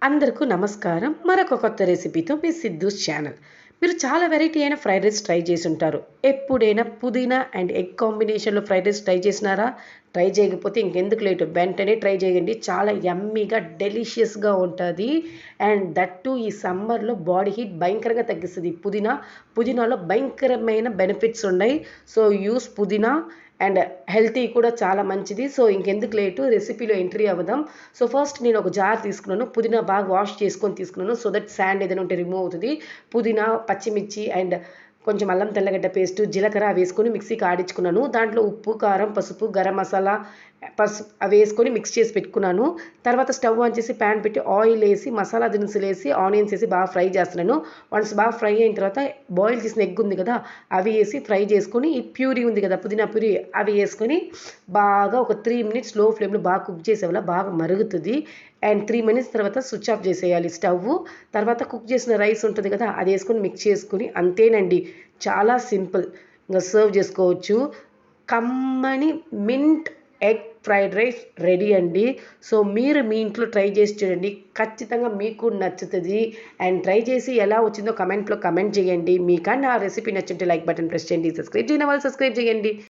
అందరికీ నమస్కారం. మరొక కొత్త రెసిపీతో మీ సిద్ధూస్ ఛానల్. మీరు చాలా వెరైటీ అయిన ఫ్రైడ్ రైస్ ట్రై చేసుంటారు. ఎప్పుడైనా పుదీనా అండ్ ఎగ్ కాంబినేషన్‌లో ఫ్రైడ్ రైస్ ట్రై చేసినారా? ట్రై చేయకపోతే ఇంకెందుకు లేటు వెంటనే ట్రై చేయండి. చాలా యమ్మీగా, డెలిషియస్‌గా ఉంటది. అండ్ దట్ టూ ఈ సమ్మర్‌లో బాడీ హీట్ భయంకరంగా తగ్గిస్తది. పుదీనాలో భయంకరమైన బెనిఫిట్స్ ఉన్నాయి. సో, యూజ్ పుదీనా అండ్ హెల్తీ కూడా చాలా మంచిది. సో, ఇంకెందుకు లేటు రెసిపీలో ఎంట్రీ అవుదాం. సో, ఫస్ట్ నేను ఒక జార్ తీసుకున్నాను. పుదీనా బాగా వాష్ చేసుకొని తీసుకున్నాను. సో దట్ శాండ్ ఏదైనా ఉంటే రిమూవ్ అవుతది. పుదీనా, పచ్చిమిర్చి అండ్ కొంచెం అల్లం తెల్లగడ్డ పేస్టు, జీలకర్ర వేసుకొని మిక్సీకి ఆడించుకున్నాను. దాంట్లో ఉప్పు, కారం, పసుపు, గరం మసాలా, అవి వేసుకొని మిక్స్ చేసి పెట్టుకున్నాను. తర్వాత స్టవ్ ఆన్ చేసి ప్యాన్ పెట్టి ఆయిల్ వేసి, మసాలా దినుసులేసి, ఆనియన్స్ వేసి బాగా ఫ్రై చేస్తున్నాను. వన్స్ బాగా ఫ్రై అయిన తర్వాత బాయిల్ చేసిన ఎగ్ ఉంది కదా, అవి వేసి ఫ్రై చేసుకొని, ఈ ప్యూరీ ఉంది కదా పుదీనా ప్యూరీ, అవి వేసుకొని బాగా ఒక 3 మినిట్స్ లో ఫ్లేమ్లో బాగా కుక్ చేసేవల్ల బాగా మరుగుతుంది. అండ్ 3 మినిట్స్ తర్వాత స్విచ్ ఆఫ్ చేసేయాలి స్టవ్. తర్వాత కుక్ చేసిన రైస్ ఉంటుంది కదా, అది వేసుకొని మిక్స్ చేసుకుని అంతేనండి. చాలా సింపుల్. ఇంకా సర్వ్ చేసుకోవచ్చు. కమ్మని mint egg fried rice ready అండి. సో, మీరు మీ ఇంట్లో ట్రై చేసి చూడండి. ఖచ్చితంగా మీకు నచ్చుతుంది. అండ్ ట్రై చేసి ఎలా వచ్చిందో కమెంట్ చేయండి. మీకు ఆ రెసిపీ నచ్చుంటే లైక్ బటన్ ప్రెస్ చేయండి. సబ్స్క్రైబ్ చేయని వాళ్ళు సబ్స్క్రైబ్ చేయండి.